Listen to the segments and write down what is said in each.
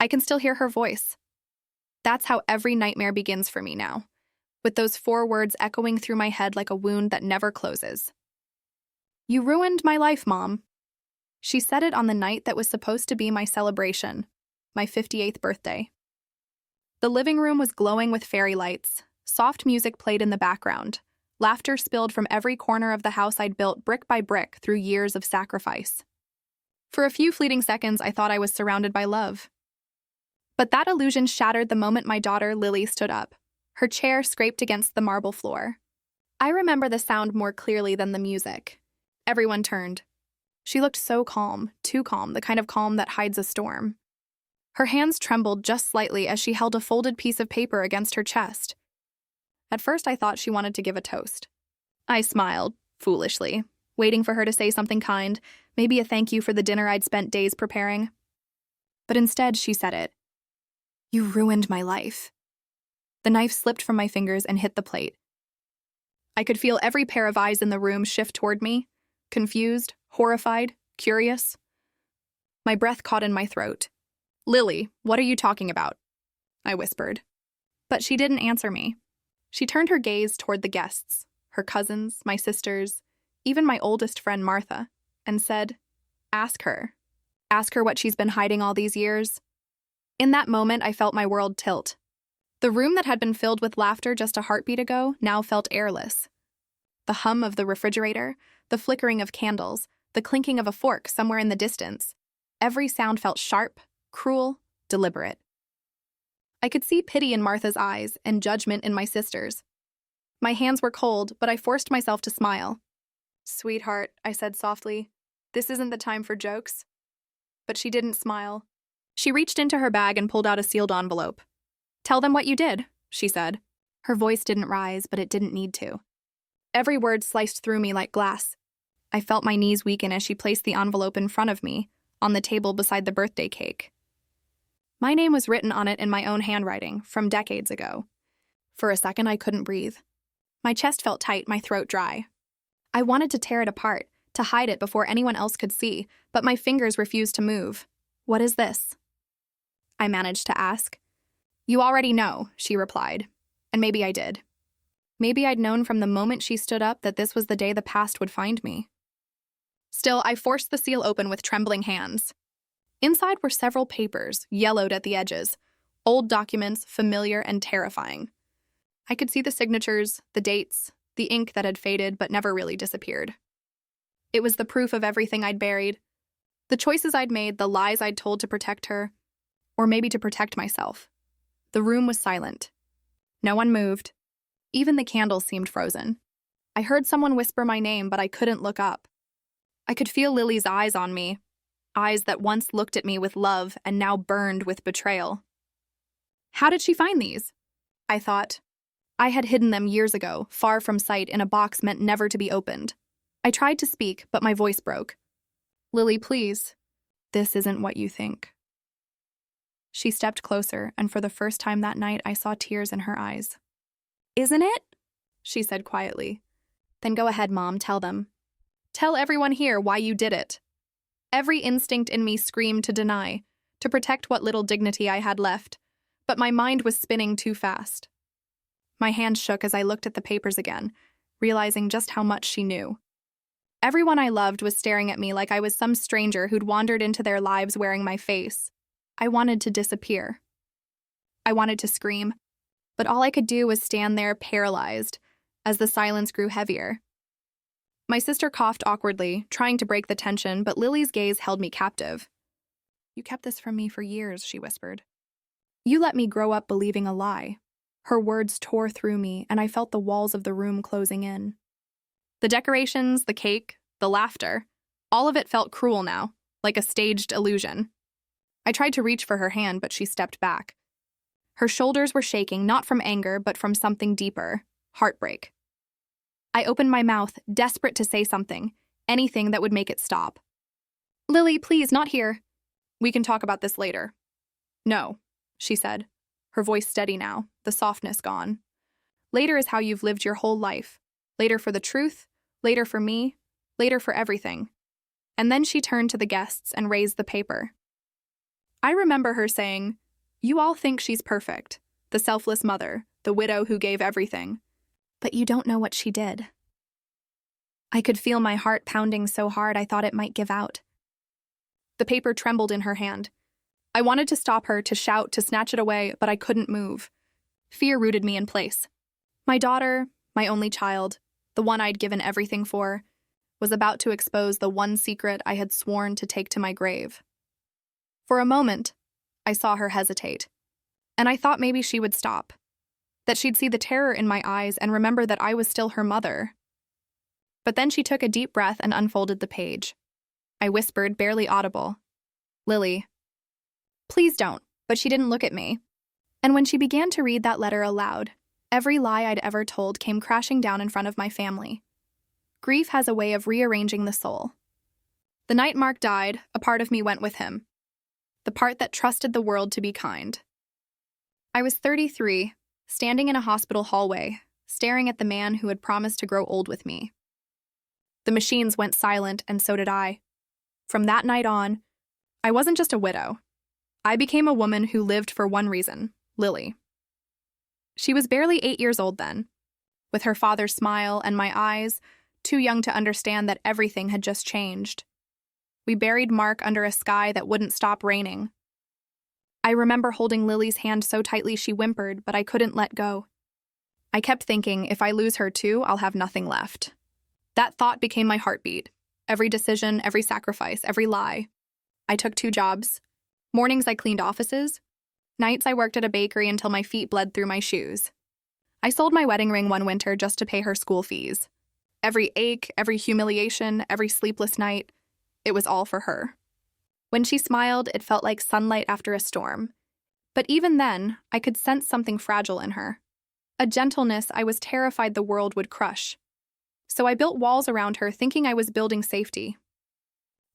I can still hear her voice. That's how every nightmare begins for me now, with those 4 words echoing through my head like a wound that never closes. "You ruined my life, Mom." She said it on the night that was supposed to be my celebration, my 58th birthday. The living room was glowing with fairy lights. Soft music played in the background. Laughter spilled from every corner of the house I'd built brick by brick through years of sacrifice. For a few fleeting seconds, I thought I was surrounded by love. But that illusion shattered the moment my daughter, Lily, stood up. Her chair scraped against the marble floor. I remember the sound more clearly than the music. Everyone turned. She looked so calm, too calm, the kind of calm that hides a storm. Her hands trembled just slightly as she held a folded piece of paper against her chest. At first, I thought she wanted to give a toast. I smiled, foolishly, waiting for her to say something kind, maybe a thank you for the dinner I'd spent days preparing. But instead, she said it. "You ruined my life." The knife slipped from my fingers and hit the plate. I could feel every pair of eyes in the room shift toward me, confused, horrified, curious. My breath caught in my throat. "Lily, what are you talking about?" I whispered. But she didn't answer me. She turned her gaze toward the guests, her cousins, my sisters, even my oldest friend Martha, and said, "Ask her. Ask her what she's been hiding all these years." In that moment, I felt my world tilt. The room that had been filled with laughter just a heartbeat ago now felt airless. The hum of the refrigerator, the flickering of candles, the clinking of a fork somewhere in the distance. Every sound felt sharp, cruel, deliberate. I could see pity in Martha's eyes and judgment in my sister's. My hands were cold, but I forced myself to smile. "Sweetheart," I said softly, "this isn't the time for jokes." But she didn't smile. She reached into her bag and pulled out a sealed envelope. "Tell them what you did," she said. Her voice didn't rise, but it didn't need to. Every word sliced through me like glass. I felt my knees weaken as she placed the envelope in front of me, on the table beside the birthday cake. My name was written on it in my own handwriting, from decades ago. For a second, I couldn't breathe. My chest felt tight, my throat dry. I wanted to tear it apart, to hide it before anyone else could see, but my fingers refused to move. "What is this?" I managed to ask. "You already know," she replied. And maybe I did. Maybe I'd known from the moment she stood up that this was the day the past would find me. Still, I forced the seal open with trembling hands. Inside were several papers, yellowed at the edges, old documents, familiar and terrifying. I could see the signatures, the dates, the ink that had faded but never really disappeared. It was the proof of everything I'd buried, the choices I'd made, the lies I'd told to protect her, or maybe to protect myself. The room was silent. No one moved. Even the candles seemed frozen. I heard someone whisper my name, but I couldn't look up. I could feel Lily's eyes on me, eyes that once looked at me with love and now burned with betrayal. How did she find these? I thought. I had hidden them years ago, far from sight, in a box meant never to be opened. I tried to speak, but my voice broke. "Lily, please. This isn't what you think." She stepped closer, and for the first time that night, I saw tears in her eyes. "Isn't it?" she said quietly. "Then go ahead, Mom, tell them. Tell everyone here why you did it." Every instinct in me screamed to deny, to protect what little dignity I had left, but my mind was spinning too fast. My hand shook as I looked at the papers again, realizing just how much she knew. Everyone I loved was staring at me like I was some stranger who'd wandered into their lives wearing my face. I wanted to disappear. I wanted to scream, but all I could do was stand there paralyzed as the silence grew heavier. My sister coughed awkwardly, trying to break the tension, but Lily's gaze held me captive. "You kept this from me for years," she whispered. "You let me grow up believing a lie." Her words tore through me, and I felt the walls of the room closing in. The decorations, the cake, the laughter, all of it felt cruel now, like a staged illusion. I tried to reach for her hand, but she stepped back. Her shoulders were shaking, not from anger, but from something deeper, heartbreak. I opened my mouth, desperate to say something, anything that would make it stop. "Lily, please, not here. We can talk about this later." "No," she said, her voice steady now, the softness gone. "Later is how you've lived your whole life. Later for the truth, later for me, later for everything." And then she turned to the guests and raised the paper. I remember her saying, "You all think she's perfect, the selfless mother, the widow who gave everything. But you don't know what she did." I could feel my heart pounding so hard I thought it might give out. The paper trembled in her hand. I wanted to stop her, to shout, to snatch it away, but I couldn't move. Fear rooted me in place. My daughter, my only child, the one I'd given everything for, was about to expose the one secret I had sworn to take to my grave. For a moment, I saw her hesitate, and I thought maybe she would stop, that she'd see the terror in my eyes and remember that I was still her mother. But then she took a deep breath and unfolded the page. I whispered, barely audible, "Lily, please don't," but she didn't look at me. And when she began to read that letter aloud, every lie I'd ever told came crashing down in front of my family. Grief has a way of rearranging the soul. The night Mark died, a part of me went with him. The part that trusted the world to be kind. I was 33, standing in a hospital hallway, staring at the man who had promised to grow old with me. The machines went silent, and so did I. From that night on, I wasn't just a widow. I became a woman who lived for one reason, Lily. She was barely 8 years old then, with her father's smile and my eyes, too young to understand that everything had just changed. We buried Mark under a sky that wouldn't stop raining. I remember holding Lily's hand so tightly she whimpered, but I couldn't let go. I kept thinking, if I lose her too, I'll have nothing left. That thought became my heartbeat. Every decision, every sacrifice, every lie. I took 2 jobs. Mornings I cleaned offices. Nights I worked at a bakery until my feet bled through my shoes. I sold my wedding ring one winter just to pay her school fees. Every ache, every humiliation, every sleepless night, it was all for her. When she smiled, it felt like sunlight after a storm. But even then, I could sense something fragile in her. A gentleness I was terrified the world would crush. So I built walls around her, thinking I was building safety.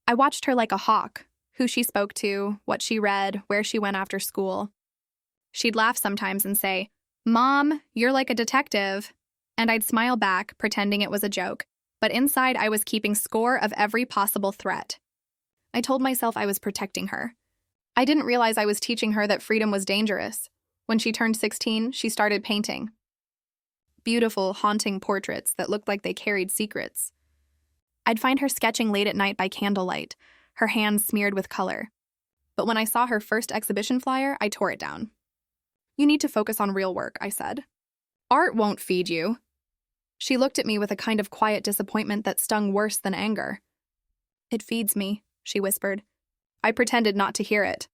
I watched her like a hawk, who she spoke to, what she read, where she went after school. She'd laugh sometimes and say, "Mom, you're like a detective." And I'd smile back, pretending it was a joke. But inside, I was keeping score of every possible threat. I told myself I was protecting her. I didn't realize I was teaching her that freedom was dangerous. When she turned 16, she started painting. Beautiful, haunting portraits that looked like they carried secrets. I'd find her sketching late at night by candlelight, her hands smeared with color. But when I saw her first exhibition flyer, I tore it down. "You need to focus on real work," I said. "Art won't feed you." She looked at me with a kind of quiet disappointment that stung worse than anger. "It feeds me," she whispered. I pretended not to hear it.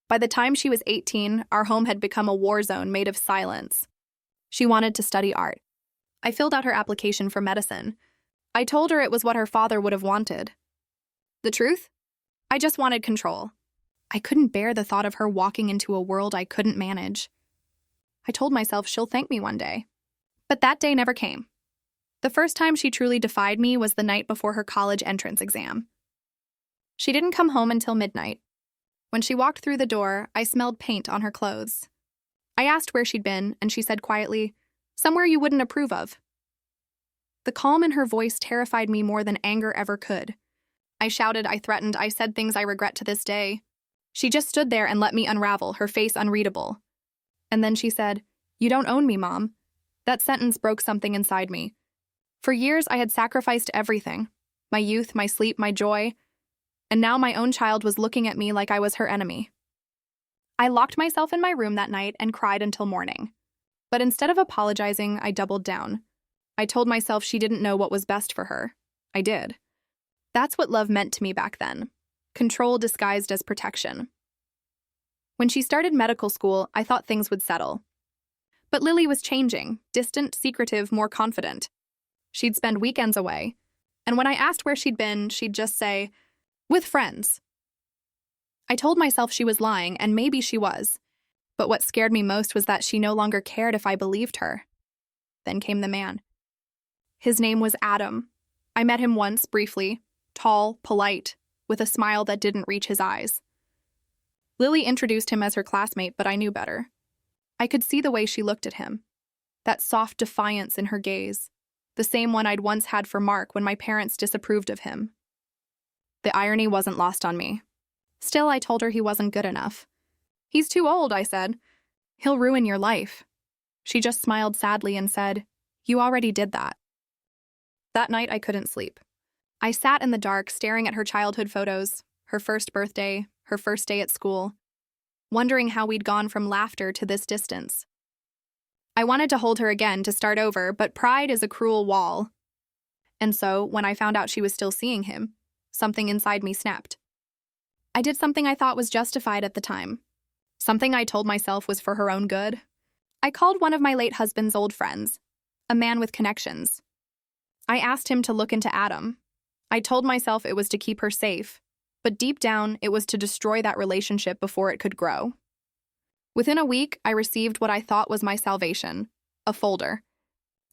By the time she was 18, our home had become a war zone made of silence. She wanted to study art. I filled out her application for medicine. I told her it was what her father would have wanted. The truth? I just wanted control. I couldn't bear the thought of her walking into a world I couldn't manage. I told myself she'll thank me one day. But that day never came. The first time she truly defied me was the night before her college entrance exam. She didn't come home until midnight. When she walked through the door, I smelled paint on her clothes. I asked where she'd been, and she said quietly, "Somewhere you wouldn't approve of." The calm in her voice terrified me more than anger ever could. I shouted, I threatened, I said things I regret to this day. She just stood there and let me unravel, her face unreadable. And then she said, "You don't own me, Mom." That sentence broke something inside me. For years, I had sacrificed everything. My youth, my sleep, my joy. And now my own child was looking at me like I was her enemy. I locked myself in my room that night and cried until morning. But instead of apologizing, I doubled down. I told myself she didn't know what was best for her. I did. That's what love meant to me back then. Control disguised as protection. When she started medical school, I thought things would settle. But Lily was changing, distant, secretive, more confident. She'd spend weekends away, and when I asked where she'd been, she'd just say, "With friends." I told myself she was lying, and maybe she was. But what scared me most was that she no longer cared if I believed her. Then came the man. His name was Adam. I met him once, briefly, tall, polite, with a smile that didn't reach his eyes. Lily introduced him as her classmate, but I knew better. I could see the way she looked at him. That soft defiance in her gaze. The same one I'd once had for Mark when my parents disapproved of him. The irony wasn't lost on me. Still, I told her he wasn't good enough. "He's too old," I said. "He'll ruin your life." She just smiled sadly and said, "You already did that." That night, I couldn't sleep. I sat in the dark, staring at her childhood photos, her first birthday, her first day at school, wondering how we'd gone from laughter to this distance. I wanted to hold her again to start over, but pride is a cruel wall. And so, when I found out she was still seeing him, something inside me snapped. I did something I thought was justified at the time. Something I told myself was for her own good. I called one of my late husband's old friends, a man with connections. I asked him to look into Adam. I told myself it was to keep her safe, but deep down, it was to destroy that relationship before it could grow. Within a week, I received what I thought was my salvation, a folder.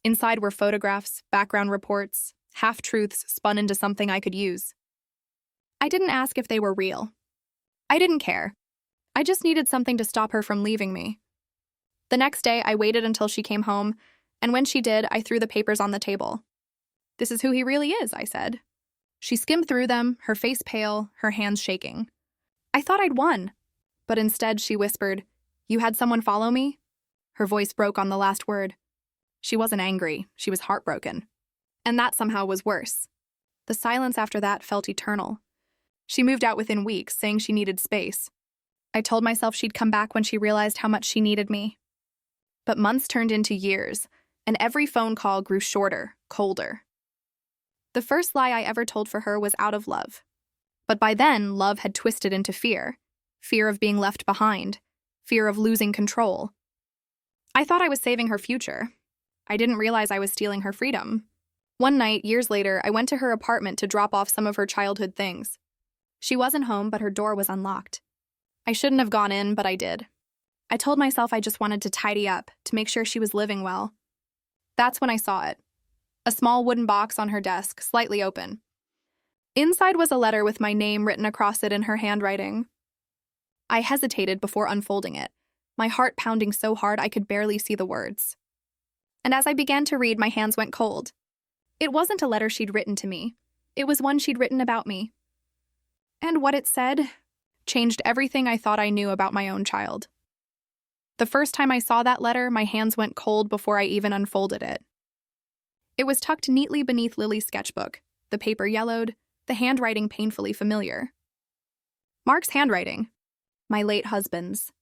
Inside were photographs, background reports, half-truths spun into something I could use. I didn't ask if they were real. I didn't care. I just needed something to stop her from leaving me. The next day, I waited until she came home, and when she did, I threw the papers on the table. "This is who he really is," I said. She skimmed through them, her face pale, her hands shaking. I thought I'd won, but instead she whispered, "You had someone follow me?" Her voice broke on the last word. She wasn't angry, she was heartbroken. And that somehow was worse. The silence after that felt eternal. She moved out within weeks, saying she needed space. I told myself she'd come back when she realized how much she needed me. But months turned into years, and every phone call grew shorter, colder. The first lie I ever told for her was out of love. But by then, love had twisted into fear. Fear of being left behind. Fear of losing control. I thought I was saving her future. I didn't realize I was stealing her freedom. One night, years later, I went to her apartment to drop off some of her childhood things. She wasn't home, but her door was unlocked. I shouldn't have gone in, but I did. I told myself I just wanted to tidy up, to make sure she was living well. That's when I saw it. A small wooden box on her desk, slightly open. Inside was a letter with my name written across it in her handwriting. I hesitated before unfolding it, my heart pounding so hard I could barely see the words. And as I began to read, my hands went cold. It wasn't a letter she'd written to me. It was one she'd written about me. And what it said changed everything I thought I knew about my own child. The first time I saw that letter, my hands went cold before I even unfolded it. It was tucked neatly beneath Lily's sketchbook, the paper yellowed, the handwriting painfully familiar. Mark's handwriting, my late husband's.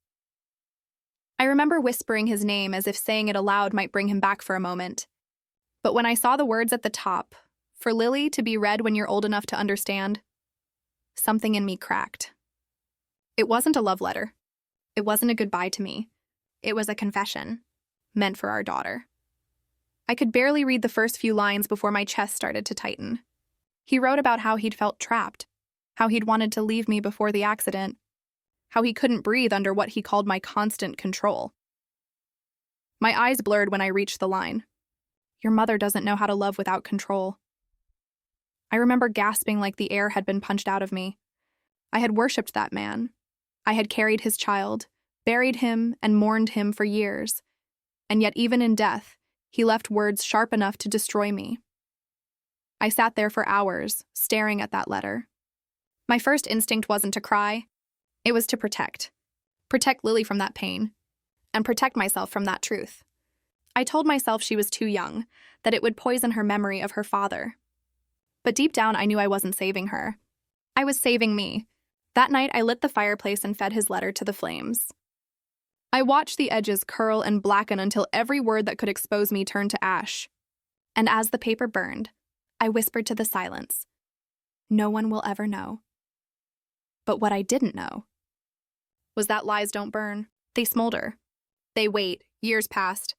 I remember whispering his name as if saying it aloud might bring him back for a moment. But when I saw the words at the top, "For Lily to be read when you're old enough to understand," something in me cracked. It wasn't a love letter. It wasn't a goodbye to me. It was a confession, meant for our daughter. I could barely read the first few lines before my chest started to tighten. He wrote about how he'd felt trapped, how he'd wanted to leave me before the accident, how he couldn't breathe under what he called my constant control. My eyes blurred when I reached the line. "Your mother doesn't know how to love without control." I remember gasping like the air had been punched out of me. I had worshipped that man. I had carried his child, buried him, and mourned him for years. And yet even in death, he left words sharp enough to destroy me. I sat there for hours, staring at that letter. My first instinct wasn't to cry. It was to protect. Protect Lily from that pain. And protect myself from that truth. I told myself she was too young, that it would poison her memory of her father. But deep down, I knew I wasn't saving her. I was saving me. That night, I lit the fireplace and fed his letter to the flames. I watched the edges curl and blacken until every word that could expose me turned to ash. And as the paper burned, I whispered to the silence, "No one will ever know." But what I didn't know was that lies don't burn. They smolder. They wait. Years passed.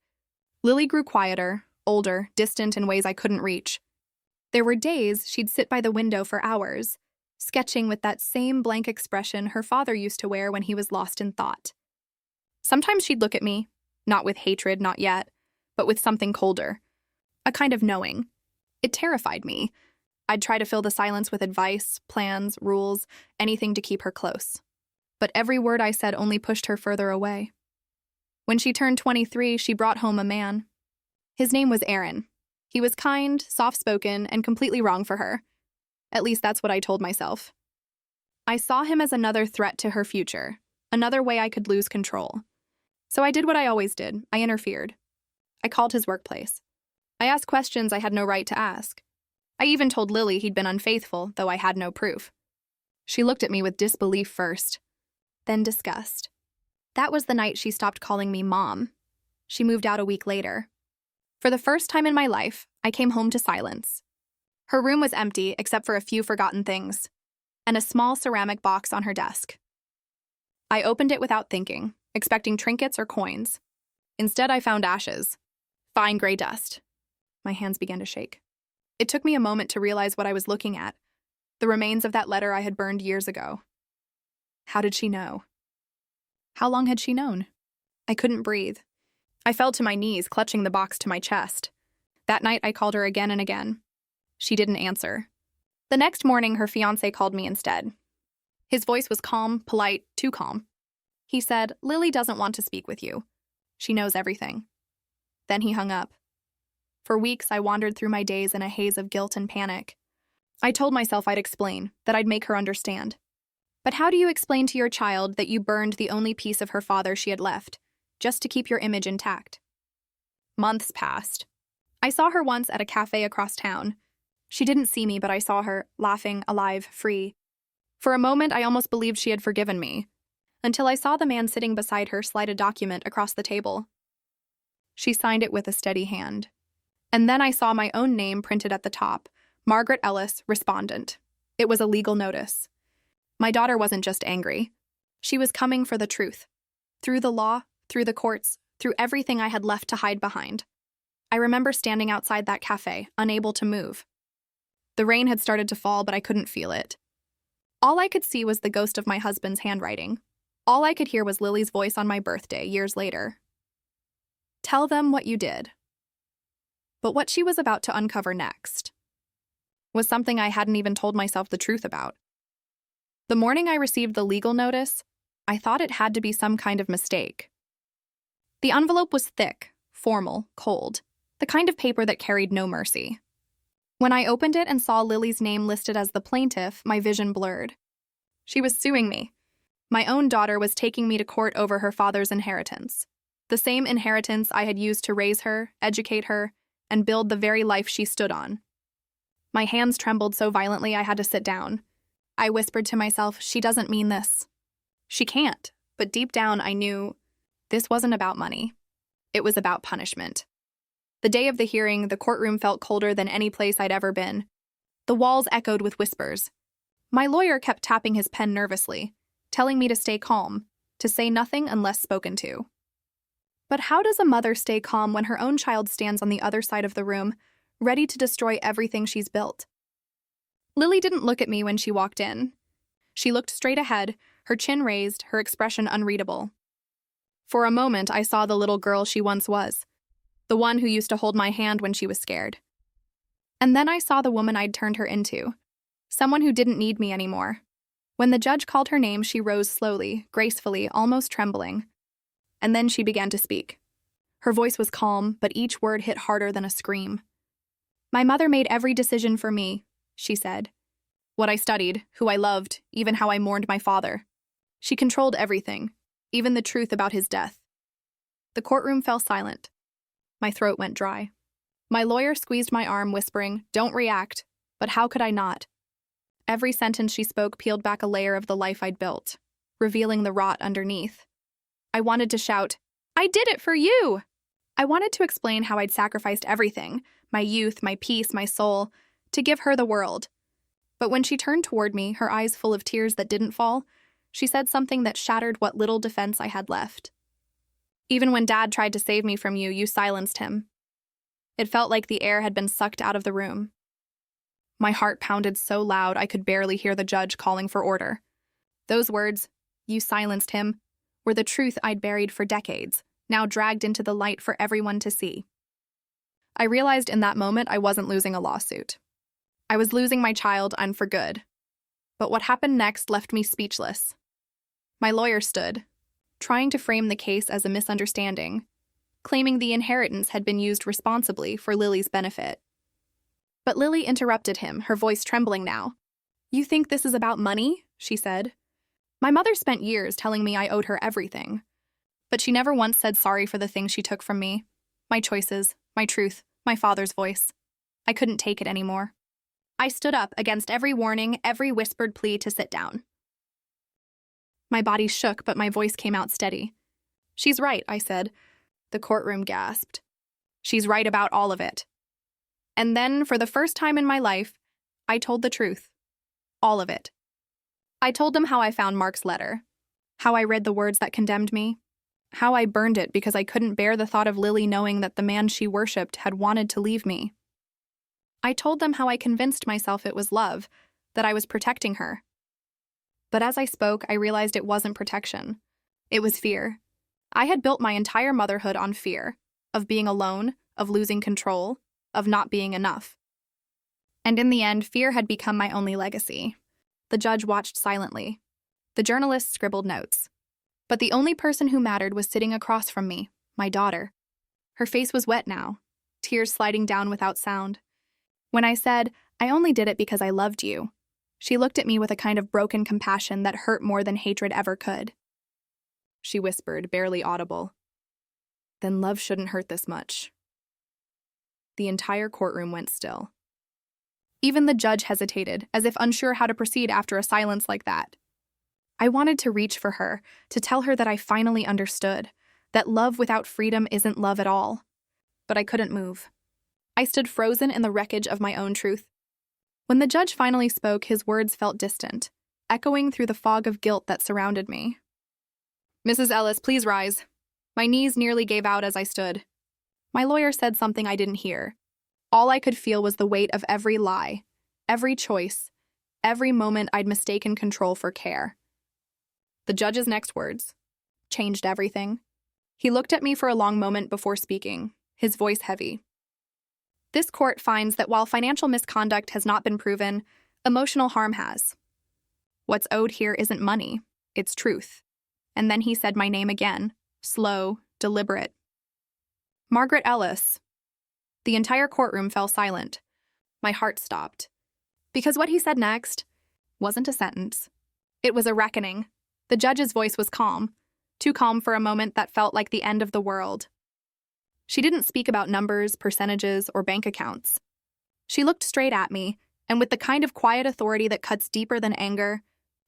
Lily grew quieter, older, distant in ways I couldn't reach. There were days she'd sit by the window for hours, sketching with that same blank expression her father used to wear when he was lost in thought. Sometimes she'd look at me, not with hatred, not yet, but with something colder, a kind of knowing. It terrified me. I'd try to fill the silence with advice, plans, rules, anything to keep her close. But every word I said only pushed her further away. When she turned 23, she brought home a man. His name was Aaron. He was kind, soft-spoken, and completely wrong for her. At least that's what I told myself. I saw him as another threat to her future, another way I could lose control. So I did what I always did. I interfered. I called his workplace. I asked questions I had no right to ask. I even told Lily he'd been unfaithful, though I had no proof. She looked at me with disbelief first, then disgust. That was the night she stopped calling me Mom. She moved out a week later. For the first time in my life, I came home to silence. Her room was empty except for a few forgotten things, and a small ceramic box on her desk. I opened it without thinking, expecting trinkets or coins. Instead, I found ashes, fine gray dust. My hands began to shake. It took me a moment to realize what I was looking at, the remains of that letter I had burned years ago. How did she know? How long had she known? I couldn't breathe. I fell to my knees, clutching the box to my chest. That night, I called her again and again. She didn't answer. The next morning, her fiancé called me instead. His voice was calm, polite, too calm. He said, "Lily doesn't want to speak with you. She knows everything." Then he hung up. For weeks, I wandered through my days in a haze of guilt and panic. I told myself I'd explain, that I'd make her understand. But how do you explain to your child that you burned the only piece of her father she had left, just to keep your image intact? Months passed. I saw her once at a cafe across town. She didn't see me, but I saw her, laughing, alive, free. For a moment, I almost believed she had forgiven me, until I saw the man sitting beside her slide a document across the table. She signed it with a steady hand. And then I saw my own name printed at the top, Margaret Ellis, respondent. It was a legal notice. My daughter wasn't just angry. She was coming for the truth. Through the law, through the courts, through everything I had left to hide behind. I remember standing outside that cafe, unable to move. The rain had started to fall, but I couldn't feel it. All I could see was the ghost of my husband's handwriting. All I could hear was Lily's voice on my birthday, years later. Tell them what you did. But what she was about to uncover next was something I hadn't even told myself the truth about. The morning I received the legal notice, I thought it had to be some kind of mistake. The envelope was thick, formal, cold, the kind of paper that carried no mercy. When I opened it and saw Lily's name listed as the plaintiff, my vision blurred. She was suing me. My own daughter was taking me to court over her father's inheritance. The same inheritance I had used to raise her, educate her, and build the very life she stood on. My hands trembled so violently I had to sit down. I whispered to myself, she doesn't mean this. She can't, but deep down I knew this wasn't about money. It was about punishment. The day of the hearing, the courtroom felt colder than any place I'd ever been. The walls echoed with whispers. My lawyer kept tapping his pen nervously, telling me to stay calm, to say nothing unless spoken to. But how does a mother stay calm when her own child stands on the other side of the room, ready to destroy everything she's built? Lily didn't look at me when she walked in. She looked straight ahead, her chin raised, her expression unreadable. For a moment, I saw the little girl she once was, the one who used to hold my hand when she was scared. And then I saw the woman I'd turned her into, someone who didn't need me anymore. When the judge called her name, she rose slowly, gracefully, almost trembling. And then she began to speak. Her voice was calm, but each word hit harder than a scream. My mother made every decision for me, she said. What I studied, who I loved, even how I mourned my father. She controlled everything, even the truth about his death. The courtroom fell silent. My throat went dry. My lawyer squeezed my arm, whispering, "Don't react," but how could I not? Every sentence she spoke peeled back a layer of the life I'd built, revealing the rot underneath. I wanted to shout, "I did it for you!" I wanted to explain how I'd sacrificed everything, my youth, my peace, my soul, to give her the world. But when she turned toward me, her eyes full of tears that didn't fall, she said something that shattered what little defense I had left. Even when Dad tried to save me from you, you silenced him. It felt like the air had been sucked out of the room. My heart pounded so loud I could barely hear the judge calling for order. Those words, "You silenced him," were the truth I'd buried for decades, now dragged into the light for everyone to see. I realized in that moment I wasn't losing a lawsuit. I was losing my child, and for good. But what happened next left me speechless. My lawyer stood, trying to frame the case as a misunderstanding, claiming the inheritance had been used responsibly for Lily's benefit. But Lily interrupted him, her voice trembling now. "You think this is about money?" she said. My mother spent years telling me I owed her everything, but she never once said sorry for the things she took from me. My choices, my truth, my father's voice. I couldn't take it anymore. I stood up against every warning, every whispered plea to sit down. My body shook, but my voice came out steady. She's right, I said. The courtroom gasped. She's right about all of it. And then, for the first time in my life, I told the truth. All of it. I told them how I found Mark's letter, how I read the words that condemned me, how I burned it because I couldn't bear the thought of Lily knowing that the man she worshipped had wanted to leave me. I told them how I convinced myself it was love, that I was protecting her. But as I spoke, I realized it wasn't protection. It was fear. I had built my entire motherhood on fear, of being alone, of losing control, of not being enough. And in the end, fear had become my only legacy. The judge watched silently. The journalists scribbled notes. But the only person who mattered was sitting across from me, my daughter. Her face was wet now, tears sliding down without sound. When I said, I only did it because I loved you, she looked at me with a kind of broken compassion that hurt more than hatred ever could. She whispered, barely audible, "Then love shouldn't hurt this much." The entire courtroom went still. Even the judge hesitated, as if unsure how to proceed after a silence like that. I wanted to reach for her, to tell her that I finally understood, that love without freedom isn't love at all. But I couldn't move. I stood frozen in the wreckage of my own truth. When the judge finally spoke, his words felt distant, echoing through the fog of guilt that surrounded me. "Mrs. Ellis, please rise." My knees nearly gave out as I stood. My lawyer said something I didn't hear. All I could feel was the weight of every lie, every choice, every moment I'd mistaken control for care. The judge's next words changed everything. He looked at me for a long moment before speaking, his voice heavy. "This court finds that while financial misconduct has not been proven, emotional harm has. What's owed here isn't money, it's truth." And then he said my name again, slow, deliberate. "Margaret Ellis." The entire courtroom fell silent. My heart stopped. Because what he said next wasn't a sentence. It was a reckoning. The judge's voice was calm, too calm for a moment that felt like the end of the world. She didn't speak about numbers, percentages, or bank accounts. She looked straight at me, and with the kind of quiet authority that cuts deeper than anger,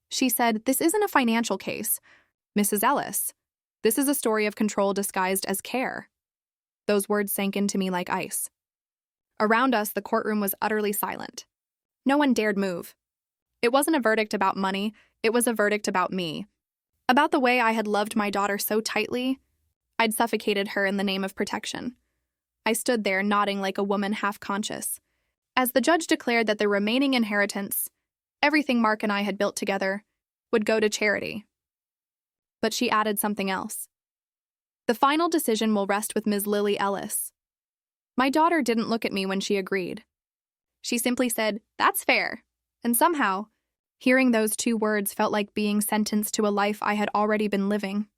she said, "This isn't a financial case, Mrs. Ellis. This is a story of control disguised as care." Those words sank into me like ice. Around us, the courtroom was utterly silent. No one dared move. It wasn't a verdict about money, it was a verdict about me. About the way I had loved my daughter so tightly, I'd suffocated her in the name of protection. I stood there, nodding like a woman half-conscious, as the judge declared that the remaining inheritance, everything Mark and I had built together, would go to charity. But she added something else. "The final decision will rest with Ms. Lily Ellis." My daughter didn't look at me when she agreed. She simply said, "That's fair." And somehow, hearing those two words felt like being sentenced to a life I had already been living.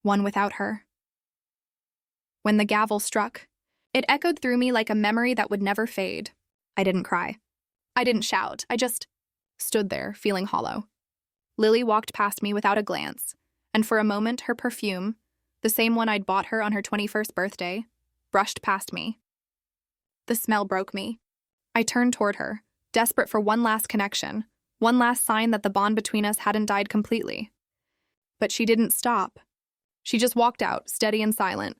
One without her. When the gavel struck, it echoed through me like a memory that would never fade. I didn't cry. I didn't shout. I just stood there, feeling hollow. Lily walked past me without a glance, and for a moment her perfume, the same one I'd bought her on her 21st birthday, brushed past me. The smell broke me. I turned toward her, desperate for one last connection, one last sign that the bond between us hadn't died completely. But she didn't stop. She just walked out, steady and silent.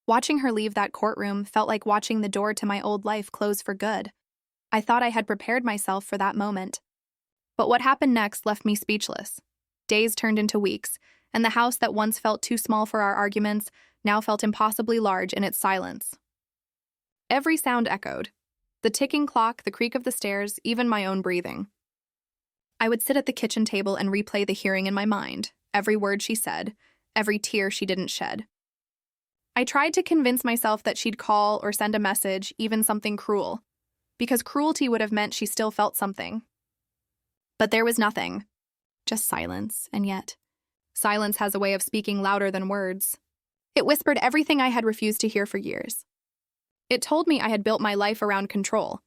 Watching her leave that courtroom felt like watching the door to my old life close for good. I thought I had prepared myself for that moment. But what happened next left me speechless. Days turned into weeks, and the house that once felt too small for our arguments now felt impossibly large in its silence. Every sound echoed. The ticking clock, the creak of the stairs, even my own breathing. I would sit at the kitchen table and replay the hearing in my mind, every word she said, every tear she didn't shed. I tried to convince myself that she'd call or send a message, even something cruel, because cruelty would have meant she still felt something. But there was nothing, just silence, and yet, silence has a way of speaking louder than words. It whispered everything I had refused to hear for years. It told me I had built my life around control,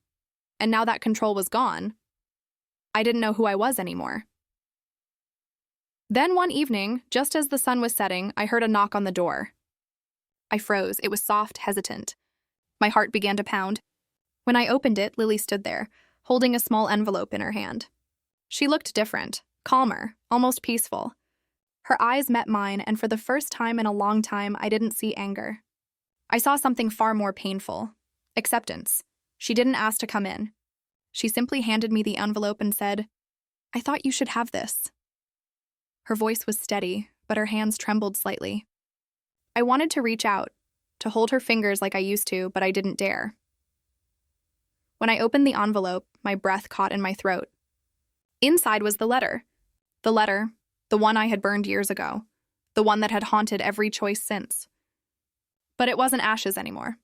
and now that control was gone, I didn't know who I was anymore. Then one evening, just as the sun was setting, I heard a knock on the door. I froze. It was soft, hesitant. My heart began to pound. When I opened it, Lily stood there, holding a small envelope in her hand. She looked different, calmer, almost peaceful. Her eyes met mine, and for the first time in a long time, I didn't see anger. I saw something far more painful. Acceptance. She didn't ask to come in. She simply handed me the envelope and said, "I thought you should have this." Her voice was steady, but her hands trembled slightly. I wanted to reach out, to hold her fingers like I used to, but I didn't dare. When I opened the envelope, my breath caught in my throat. Inside was the letter. The one I had burned years ago. The one that had haunted every choice since. But it wasn't ashes anymore.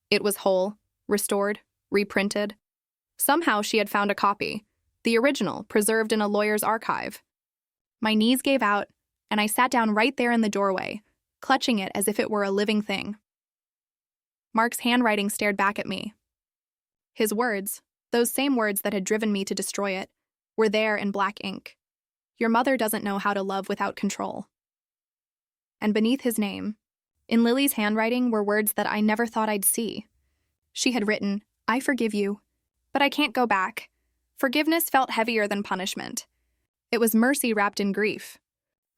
It was whole, restored, reprinted. Somehow she had found a copy, the original, preserved in a lawyer's archive. My knees gave out, and I sat down right there in the doorway, clutching it as if it were a living thing. Mark's handwriting stared back at me. His words, those same words that had driven me to destroy it, were there in black ink. "Your mother doesn't know how to love without control." And beneath his name, in Lily's handwriting, were words that I never thought I'd see. She had written, "I forgive you, but I can't go back." Forgiveness felt heavier than punishment. It was mercy wrapped in grief.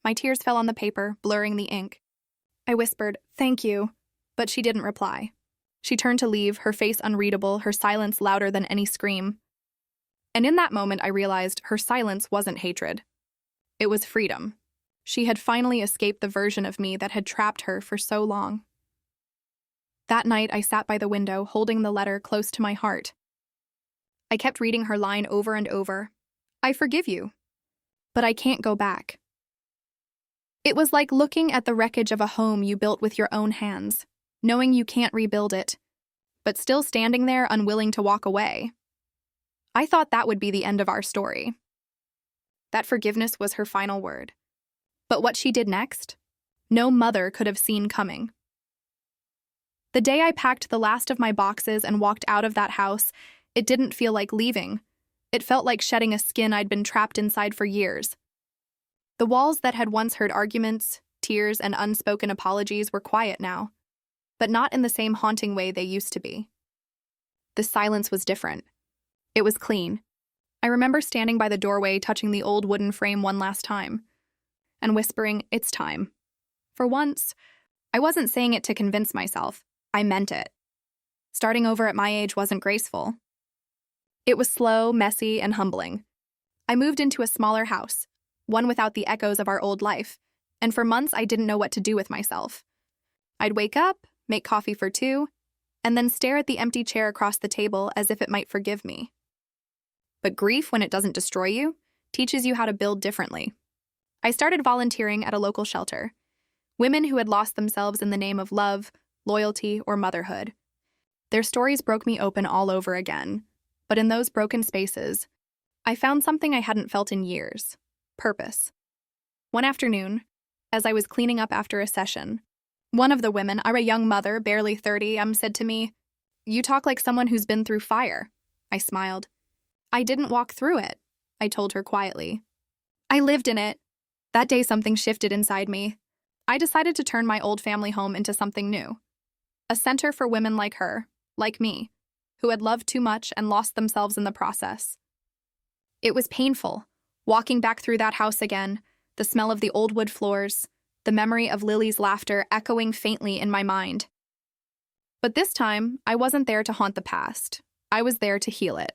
My tears fell on the paper, blurring the ink. I whispered, "Thank you," but she didn't reply. She turned to leave, her face unreadable, her silence louder than any scream. And in that moment, I realized her silence wasn't hatred. It was freedom. She had finally escaped the version of me that had trapped her for so long. That night, I sat by the window, holding the letter close to my heart. I kept reading her line over and over. "I forgive you, but I can't go back." It was like looking at the wreckage of a home you built with your own hands, knowing you can't rebuild it, but still standing there unwilling to walk away. I thought that would be the end of our story. That forgiveness was her final word. But what she did next, no mother could have seen coming. The day I packed the last of my boxes and walked out of that house, it didn't feel like leaving. It felt like shedding a skin I'd been trapped inside for years. The walls that had once heard arguments, tears, and unspoken apologies were quiet now, but not in the same haunting way they used to be. The silence was different. It was clean. I remember standing by the doorway, touching the old wooden frame one last time, and whispering, "It's time." For once, I wasn't saying it to convince myself. I meant it. Starting over at my age wasn't graceful. It was slow, messy, and humbling. I moved into a smaller house, one without the echoes of our old life, and for months I didn't know what to do with myself. I'd wake up, make coffee for two, and then stare at the empty chair across the table as if it might forgive me. But grief, when it doesn't destroy you, teaches you how to build differently. I started volunteering at a local shelter. Women who had lost themselves in the name of love, loyalty, or motherhood. Their stories broke me open all over again. But in those broken spaces, I found something I hadn't felt in years: purpose. One afternoon, as I was cleaning up after a session, one of the women, a young mother, barely 30, said to me, "You talk like someone who's been through fire." I smiled. "I didn't walk through it," I told her quietly. "I lived in it." That day something shifted inside me. I decided to turn my old family home into something new. A center for women like her, like me, who had loved too much and lost themselves in the process. It was painful, walking back through that house again, the smell of the old wood floors, the memory of Lily's laughter echoing faintly in my mind. But this time, I wasn't there to haunt the past. I was there to heal it.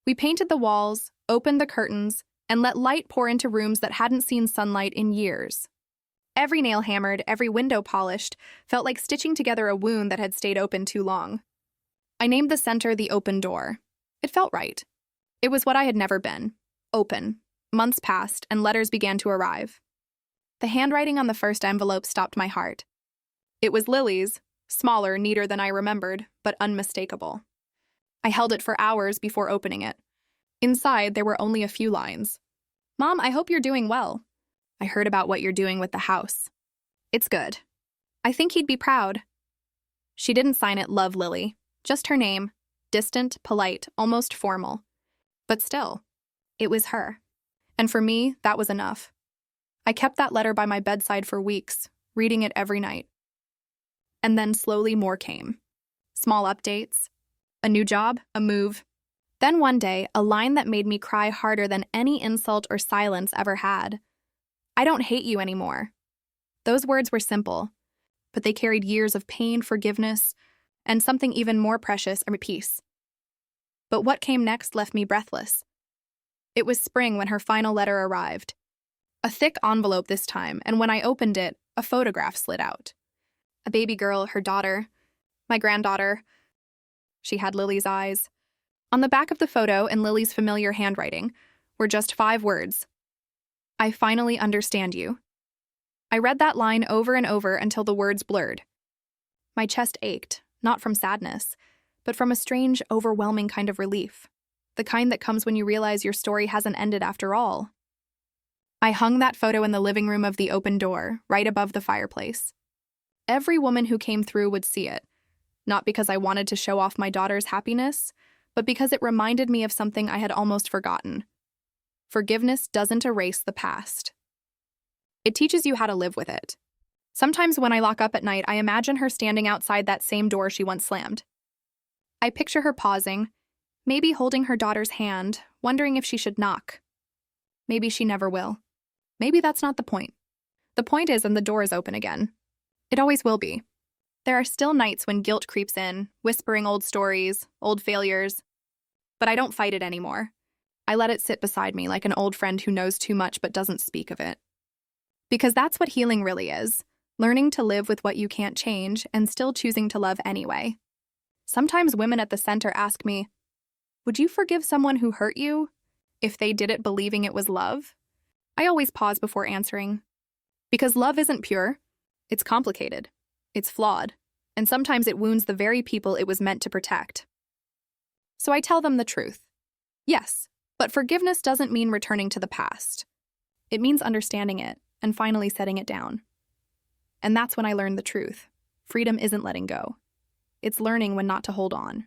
We painted the walls, opened the curtains, and let light pour into rooms that hadn't seen sunlight in years. Every nail hammered, every window polished, felt like stitching together a wound that had stayed open too long. I named the center the open door. It felt right. It was what I had never been. Open. Months passed, and letters began to arrive. The handwriting on the first envelope stopped my heart. It was Lily's, smaller, neater than I remembered, but unmistakable. I held it for hours before opening it. Inside, there were only a few lines. "Mom, I hope you're doing well. I heard about what you're doing with the house. It's good. I think he'd be proud." She didn't sign it Love Lily, just her name, distant, polite, almost formal. But still, it was her. And for me, that was enough. I kept that letter by my bedside for weeks, reading it every night. And then slowly more came. Small updates, a new job, a move. Then one day, a line that made me cry harder than any insult or silence ever had. I don't hate you anymore. Those words were simple, but they carried years of pain, forgiveness, and something even more precious, peace. But what came next left me breathless. It was spring when her final letter arrived. A thick envelope this time, and when I opened it, a photograph slid out. A baby girl, her daughter, my granddaughter. She had Lily's eyes. On the back of the photo, in Lily's familiar handwriting, were just 5 words. I finally understand you. I read that line over and over until the words blurred. My chest ached, not from sadness, but from a strange, overwhelming kind of relief. The kind that comes when you realize your story hasn't ended after all. I hung that photo in the living room of the open door, right above the fireplace. Every woman who came through would see it, not because I wanted to show off my daughter's happiness, but because it reminded me of something I had almost forgotten. Forgiveness doesn't erase the past. It teaches you how to live with it. Sometimes when I lock up at night, I imagine her standing outside that same door she once slammed. I picture her pausing, maybe holding her daughter's hand, wondering if she should knock. Maybe she never will. Maybe that's not the point. The point is, and the door is open again. It always will be. There are still nights when guilt creeps in, whispering old stories, old failures. But I don't fight it anymore. I let it sit beside me like an old friend who knows too much but doesn't speak of it. Because that's what healing really is, learning to live with what you can't change and still choosing to love anyway. Sometimes women at the center ask me, would you forgive someone who hurt you if they did it believing it was love? I always pause before answering. Because love isn't pure. It's complicated. It's flawed. And sometimes it wounds the very people it was meant to protect. So I tell them the truth. Yes, but forgiveness doesn't mean returning to the past. It means understanding it and finally setting it down. And that's when I learned the truth. Freedom isn't letting go. It's learning when not to hold on.